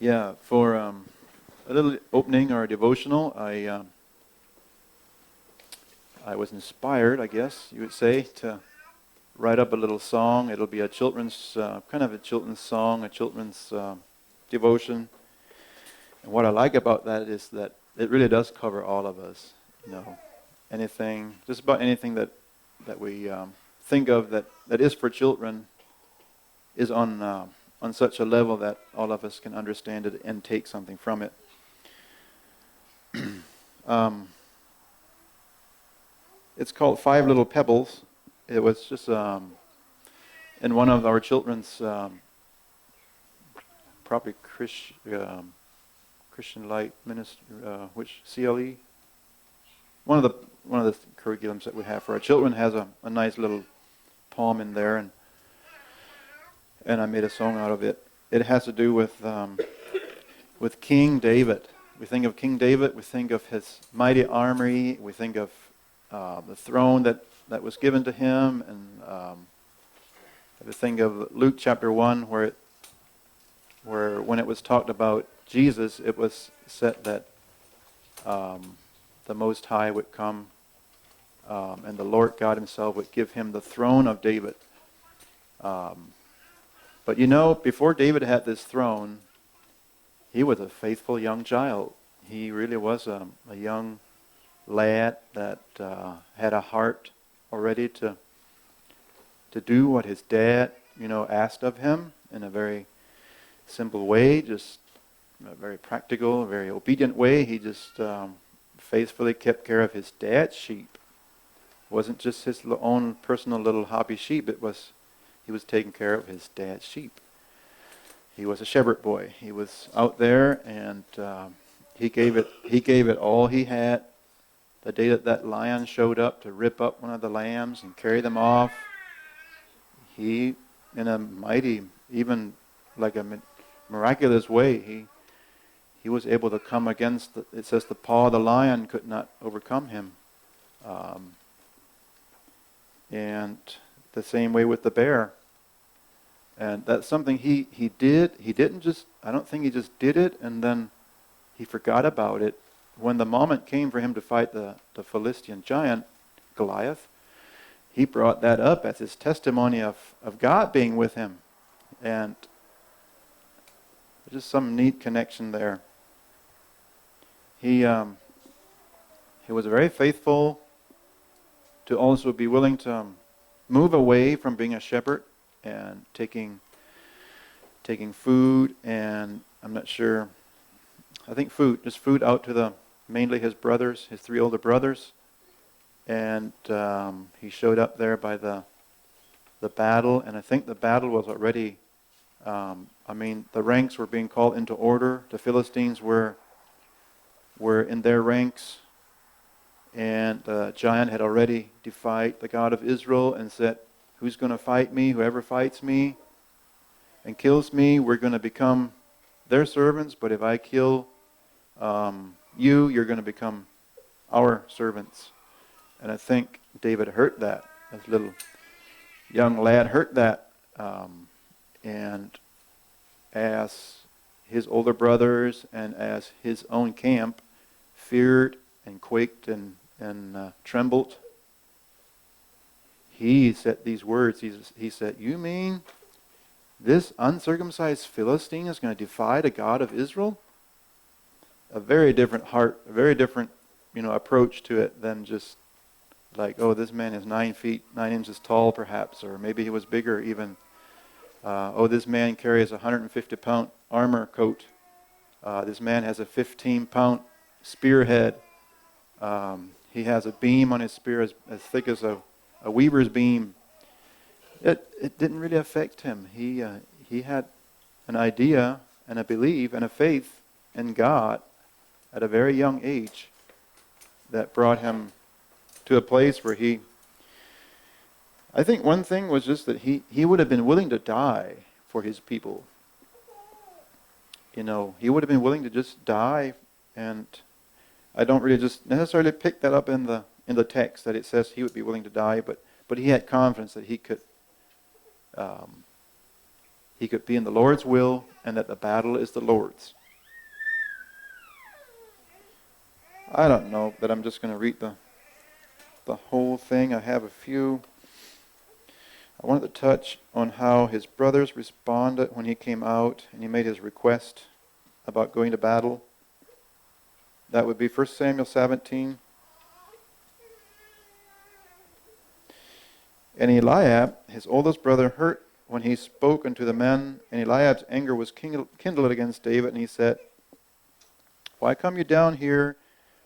Yeah, for a little opening or devotional, I was inspired, I guess you would say, to write up a little song. It'll be a children's kind of a children's song, a children's devotion. And what I like about that is that it really does cover all of us. You know, anything, just about anything that we think of that is for children is on such a level that all of us can understand it and take something from it. It's called Five Little Pebbles. It was just in one of our children's probably Christian Light Ministry, which CLE. One of the curriculums that we have for our children has a nice little poem in there, and I made a song out of it. It has to do with King David. We think of King David, we think of his mighty armory, we think of the throne that was given to him, and we think of Luke chapter 1, where when it was talked about Jesus, it was said that the Most High would come and the Lord God himself would give him the throne of David. But you know, before David had this throne, he was a faithful young child. He really was a young lad that had a heart already to do what his dad, asked of him in a very simple way, just a very practical, very obedient way. He just faithfully kept care of his dad's sheep. It wasn't just his own personal little hobby sheep. He was taking care of his dad's sheep. He was a shepherd boy. He was out there, and he gave it all he had. The day that lion showed up to rip up one of the lambs and carry them off, he, in a mighty, even like a miraculous way, he was able to come against, it says the paw of the lion could not overcome him. And the same way with the bear. And that's something he did. He didn't just, I don't think he just did it and then he forgot about it. When the moment came for him to fight the Philistine giant, Goliath, he brought that up as his testimony of God being with him. And just some neat connection there. He was very faithful to also be willing to move away from being a shepherd and taking food, and I'm not sure, I think just food out to mainly his brothers, his three older brothers. And he showed up there by the battle, and I think the battle was already, the ranks were being called into order. The Philistines were in their ranks, and the giant had already defied the God of Israel and said, "Who's going to fight me? Whoever fights me and kills me, we're going to become their servants. But if I kill you're going to become our servants." And I think David heard that. This little young lad heard that. And as his older brothers and as his own camp feared and quaked and trembled, he said these words. He said, "You mean this uncircumcised Philistine is going to defy the God of Israel?" A very different heart, a very different, approach to it than just like, oh, this man is 9 feet, 9 inches tall perhaps, or maybe he was bigger even. Oh, this man carries a 150-pound armor coat. This man has a 15-pound spearhead. He has a beam on his spear as thick as a weaver's beam. It didn't really affect him. He had an idea and a belief and a faith in God at a very young age that brought him to a place where I think one thing was just that he would have been willing to die for his people. He would have been willing to just die, and I don't really just necessarily pick that up in the text that it says he would be willing to die, but he had confidence that he he could be in the Lord's will and that the battle is the Lord's. I don't know that I'm just going to read the whole thing. I have a few. I wanted to touch on how his brothers responded when he came out and he made his request about going to battle. That would be 1 Samuel 17. And Eliab, his oldest brother, heard when he spoke unto the men, and Eliab's anger was kindled against David, and he said, Why come you down here,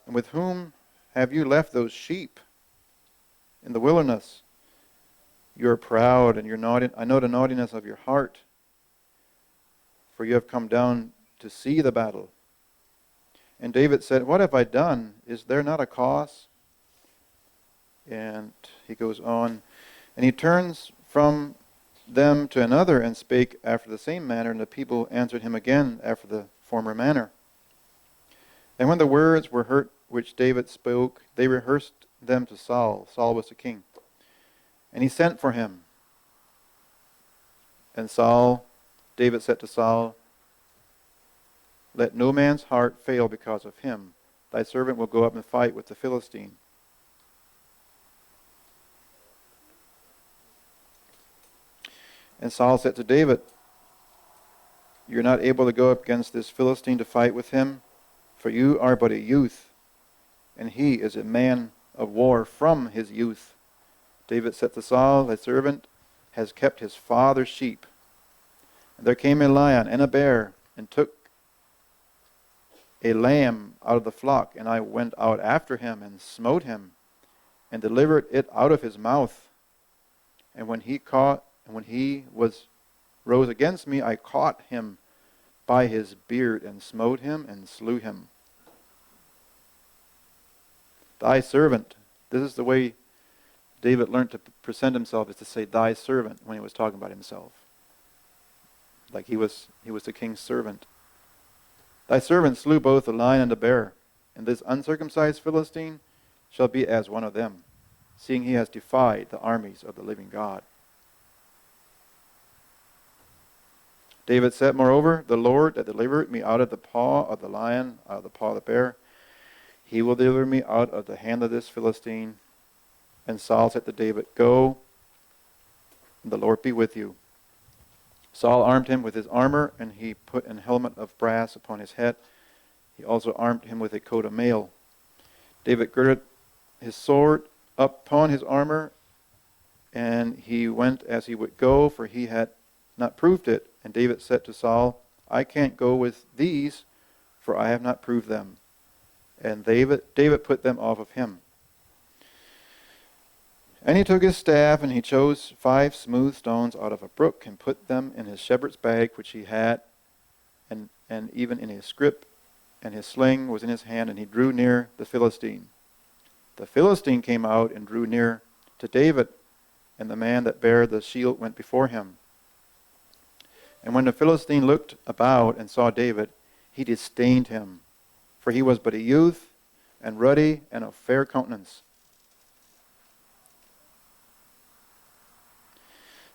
and with whom have you left those sheep in the wilderness? You are proud, and you're naughty. I know the naughtiness of your heart, for you have come down to see the battle. And David said, What have I done? Is there not a cause? And he goes on, and he turns from them to another and spake after the same manner, and the people answered him again after the former manner. And when the words were heard which David spoke, they rehearsed them to Saul. Saul was the king. And he sent for him. And David said to Saul, Let no man's heart fail because of him. Thy servant will go up and fight with the Philistine. And Saul said to David, You're not able to go up against this Philistine to fight with him, for you are but a youth, and he is a man of war from his youth. David said to Saul, Thy servant has kept his father's sheep. And there came a lion and a bear, and took a lamb out of the flock, and I went out after him, and smote him, and delivered it out of his mouth. And when he rose against me, I caught him by his beard, and smote him, and slew him. Thy servant. This is the way David learned to present himself, is to say thy servant when he was talking about himself. Like he was the king's servant. Thy servant slew both the lion and the bear, and this uncircumcised Philistine shall be as one of them, seeing he has defied the armies of the living God. David said, Moreover, the Lord that delivered me out of the paw of the lion, out of the paw of the bear, he will deliver me out of the hand of this Philistine. And Saul said to David, Go, and the Lord be with you. Saul armed him with his armor, and he put an helmet of brass upon his head. He also armed him with a coat of mail. David girded his sword up upon his armor, and he went as he would go, for he had not proved it. And David said to Saul, I can't go with these, for I have not proved them. And David put them off of him. And he took his staff, and he chose 5 smooth stones out of a brook, and put them in his shepherd's bag which he had, and even in his scrip, and his sling was in his hand, and he drew near the Philistine. The Philistine came out and drew near to David, and the man that bare the shield went before him. And when the Philistine looked about and saw David, he disdained him, for he was but a youth, and ruddy, and of fair countenance.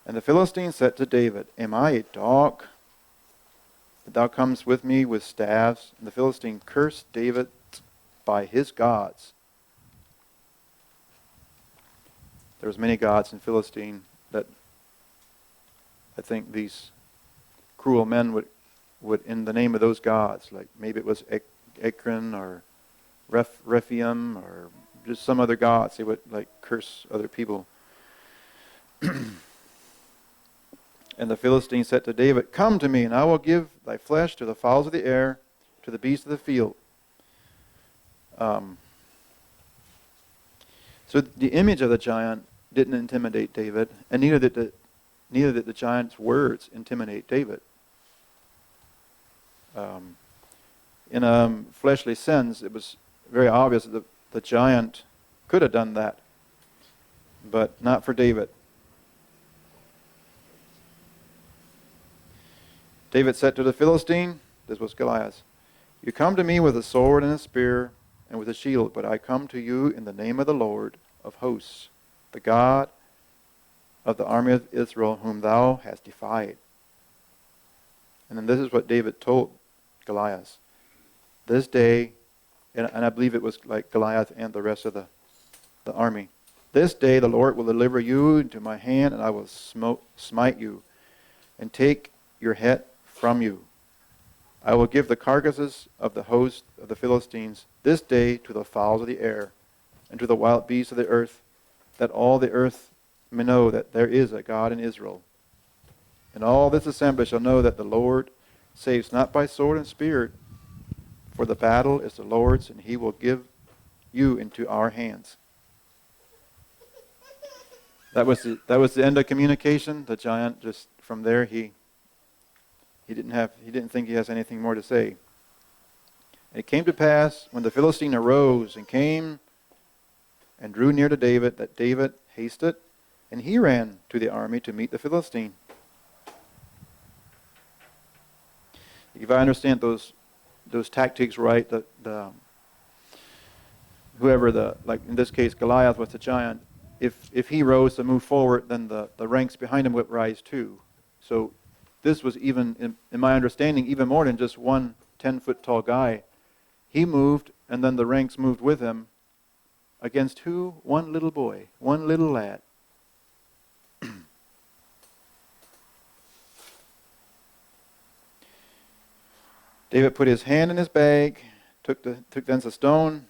And the Philistine said to David, Am I a dog, that thou comest with me with staves? And the Philistine cursed David by his gods. There was many gods in Philistine that I think these cruel men would in the name of those gods, like maybe it was Ekron or Rephaim or just some other gods, they would like curse other people. And the Philistine said to David, Come to me, and I will give thy flesh to the fowls of the air, to the beasts of the field. So the image of the giant didn't intimidate David, and neither did the giant's words intimidate David. In a fleshly sense, it was very obvious that the giant could have done that, but not for David. David said to the Philistine, this was Goliath, You come to me with a sword and a spear and with a shield, but I come to you in the name of the Lord of hosts, the God of the army of Israel, whom thou hast defied. And then this is what David told Goliath. This day, and I believe it was like Goliath and the rest of the army. This day the Lord will deliver you into my hand, and I will smite you, and take your head from you. I will give the carcasses of the host of the Philistines this day to the fowls of the air, and to the wild beasts of the earth, that all the earth may know that there is a God in Israel. And all this assembly shall know that the Lord saves not by sword and spear, for the battle is the Lord's, and he will give you into our hands. That was the end of communication. The giant, just from there, he didn't think he has anything more to say. And it came to pass when the Philistine arose and came and drew near to David, that David hasted, and he ran to the army to meet the Philistine. If I understand those tactics right, whoever like in this case Goliath was the giant, if he rose to move forward, then the ranks behind him would rise too. So this was even, in my understanding, even more than just one 10-foot tall guy. He moved, and then the ranks moved with him. Against who? One little boy, one little lad. David put his hand in his bag, took thence a stone,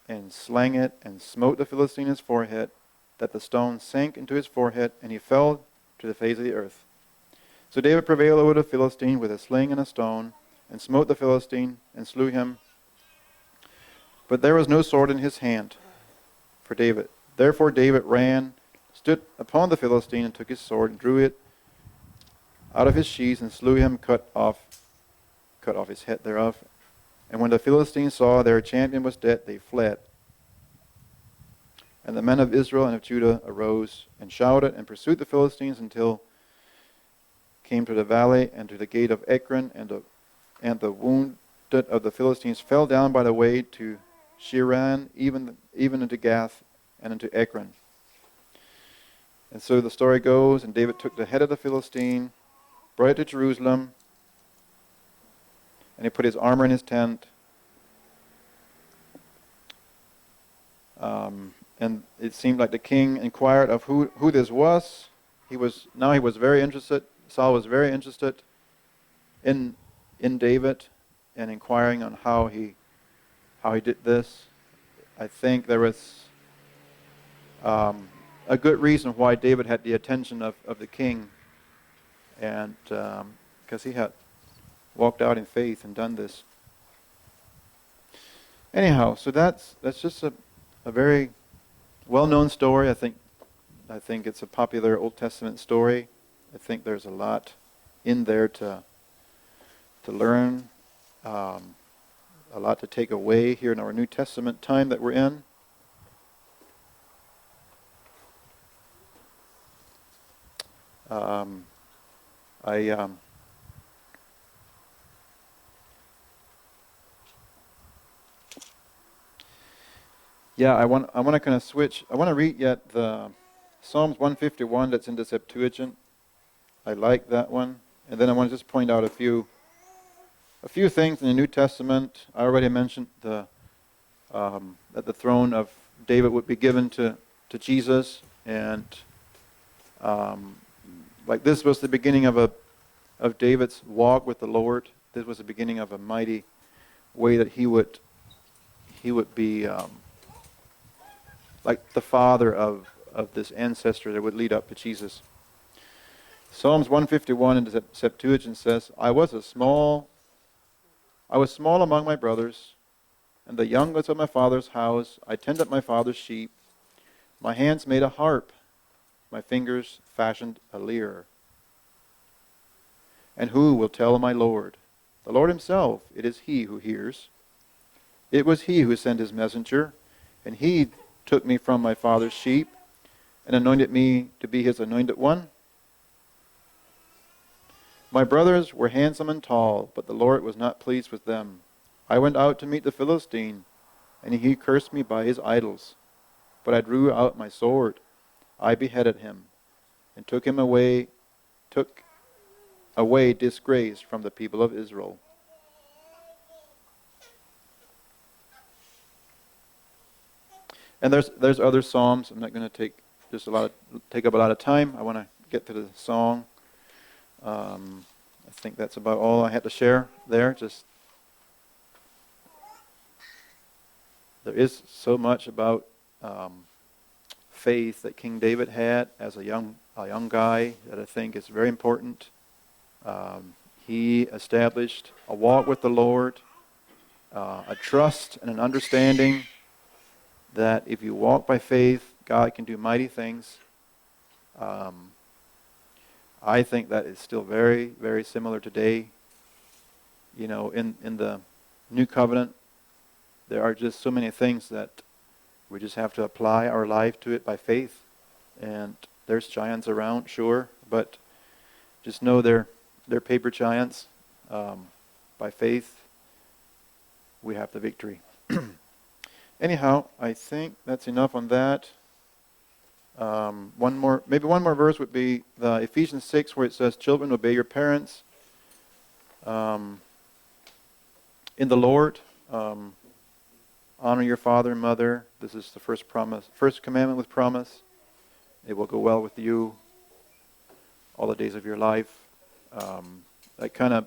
and slang it, and smote the Philistine in his forehead, that the stone sank into his forehead, and he fell to the face of the earth. So David prevailed over the Philistine with a sling and a stone, and smote the Philistine, and slew him. But there was no sword in his hand for David. Therefore David ran, stood upon the Philistine, and took his sword, and drew it out of his sheath, and slew him, cut off his head thereof. And when the Philistines saw their champion was dead, they fled. And the men of Israel and of Judah arose and shouted and pursued the Philistines until came to the valley and to the gate of Ekron, and the wounded of the Philistines fell down by the way to Shiran, even into Gath and into Ekron. And so the story goes, and David took the head of the Philistine, brought it to Jerusalem, and he put his armor in his tent. And it seemed like the king inquired of who this was. He was very interested. Saul was very interested in David and inquiring on how he did this. I think there was a good reason why David had the attention of the king, and because he had walked out in faith and done this. Anyhow, so that's just a very well-known story. I think it's a popular Old Testament story. I think there's a lot in there to learn, a lot to take away here in our New Testament time that we're in. I want to kind of switch. I want to read yet the Psalms 151 that's in the Septuagint. I like that one. And then I want to just point out a few things in the New Testament. I already mentioned that the throne of David would be given to Jesus, and like this was the beginning of David's walk with the Lord. This was the beginning of a mighty way that he would be like the father of this ancestor that would lead up to Jesus. Psalms 151 in the Septuagint says, I was small among my brothers, and the youngest of my father's house. I tended my father's sheep. My hands made a harp. My fingers fashioned a lyre. And who will tell my Lord? The Lord himself, it is he who hears. It was he who sent his messenger, and he took me from my father's sheep, and anointed me to be his anointed one. My brothers were handsome and tall, but the Lord was not pleased with them. I went out to meet the Philistine, and he cursed me by his idols. But I drew out my sword. I beheaded him, and took away disgrace from the people of Israel. And there's other psalms. I'm not going to take up a lot of time. I want to get to the song. I think that's about all I had to share there. There is so much about faith that King David had as a young guy that I think is very important. He established a walk with the Lord, a trust and an understanding that if you walk by faith, God can do mighty things. I think that is still very, very similar today. You know, in the New Covenant, there are just so many things that we just have to apply our life to it by faith. And there's giants around, sure, but just know they're paper giants. By faith, we have the victory. Anyhow, I think that's enough on that. One more verse would be the Ephesians 6, where it says, "Children, obey your parents in the Lord. Honor your father and mother." This is the first commandment with promise. "It will go well with you all the days of your life." That kind of,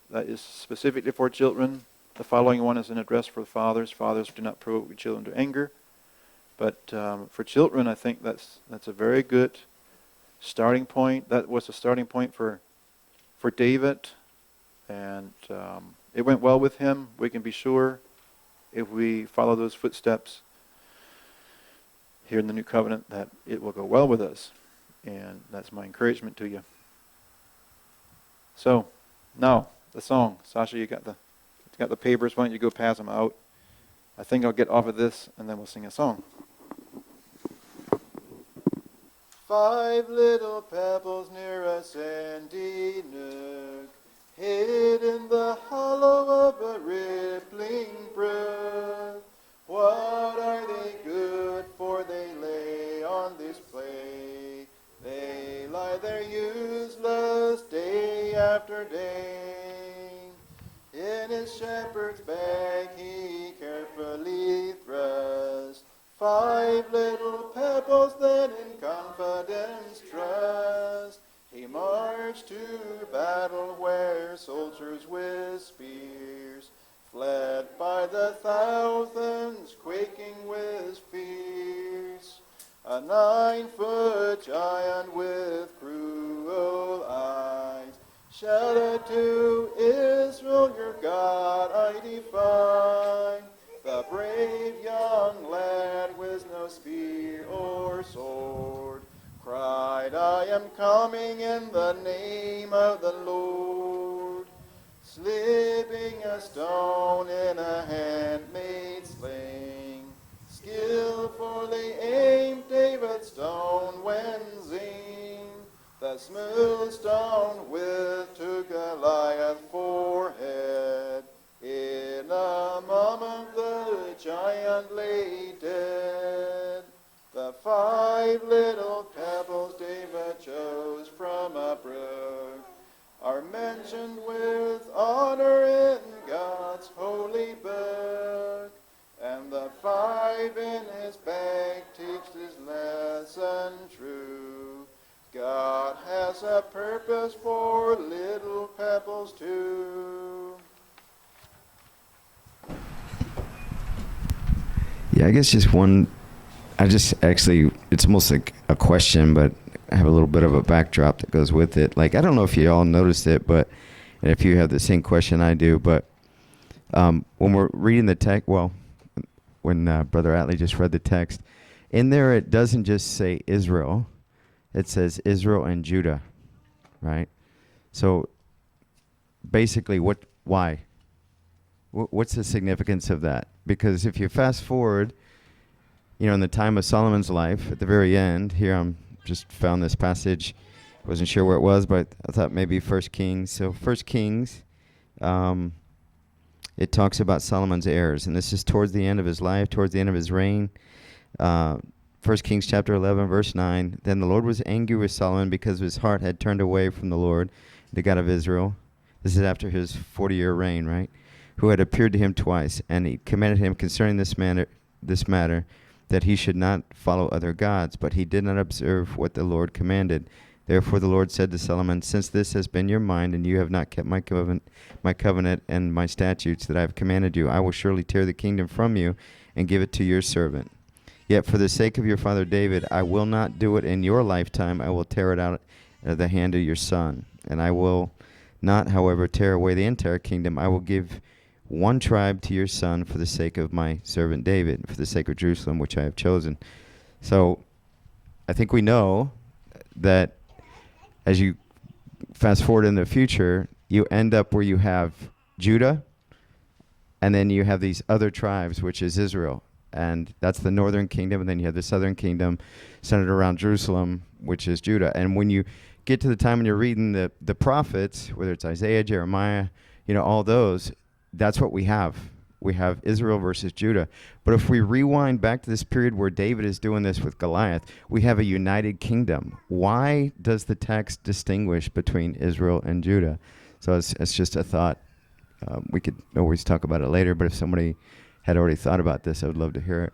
that is specifically for children. The following one is an address for the fathers. Fathers, do not provoke your children to anger. But for children, I think that's a very good starting point. That was a starting point for David, and it went well with him. We can be sure if we follow those footsteps here in the New Covenant that it will go well with us. And that's my encouragement to you. So, now, the song. Sasha, you got the papers. Why don't you go pass them out? I think I'll get off of this, and then we'll sing a song. 5 little pebbles near a sandy nook, hid in the hollow of a rippling brook. What are they good for? They lay on this clay. They lie there useless day after day. In his shepherd's bag he carefully thrust 5 little pebbles that in confidence trust. He marched to battle where soldiers with spears fled by the thousands, quaking with fears. A 9-foot giant with cruel eyes shouted to Israel, "Your God I defy." The brave young lad with no spear or sword cried, "I am coming in the name of the Lord." Slipping a stone in a handmade sling, skillfully aimed David's stone when zing. The smooth stone to Goliath's forehead. In a moment the giant lay dead. The 5 little pebbles David chose from a brook are mentioned with honor in God's holy book. And the 5 in his bag teach this lesson true. God has a purpose for little pebbles too. Yeah, I guess it's almost like a question, but I have a little bit of a backdrop that goes with it. Like, I don't know if you all noticed it, and if you have the same question I do, but when we're reading the text, when Brother Atlee just read the text, in there it doesn't just say Israel, it says Israel and Judah, right? So basically, why? What's the significance of that? Because if you fast forward, in the time of Solomon's life, at the very end, here I'm just found this passage. Wasn't sure where it was, but I thought maybe 1 Kings. So 1 Kings, it talks about Solomon's heirs, and this is towards the end of his life, towards the end of his reign. 1 Kings chapter 11, verse 9, "Then the Lord was angry with Solomon because his heart had turned away from the Lord, the God of Israel. This is after his 40-year reign, right? Who had appeared to him twice, and he commanded him concerning this matter, that he should not follow other gods, but he did not observe what the Lord commanded. Therefore the Lord said to Solomon, since this has been your mind, and you have not kept my covenant and my statutes that I have commanded you, I will surely tear the kingdom from you and give it to your servant. Yet for the sake of your father David, I will not do it in your lifetime. I will tear it out of the hand of your son. And I will not, however, tear away the entire kingdom. I will give one tribe to your son for the sake of my servant David, for the sake of Jerusalem, which I have chosen. So I think we know that as you fast forward in the future, you end up where you have Judah, and then you have these other tribes, which is Israel. And that's the northern kingdom, and then you have the southern kingdom centered around Jerusalem, which is Judah. And when you get to the time when you're reading the prophets, whether it's Isaiah, Jeremiah, all those, that's what we have. We have Israel versus Judah. But if we rewind back to this period where David is doing this with Goliath, we have a united kingdom. Why does the text distinguish between Israel and Judah? So it's just a thought. We could always talk about it later, but if somebody had already thought about this, I would love to hear it.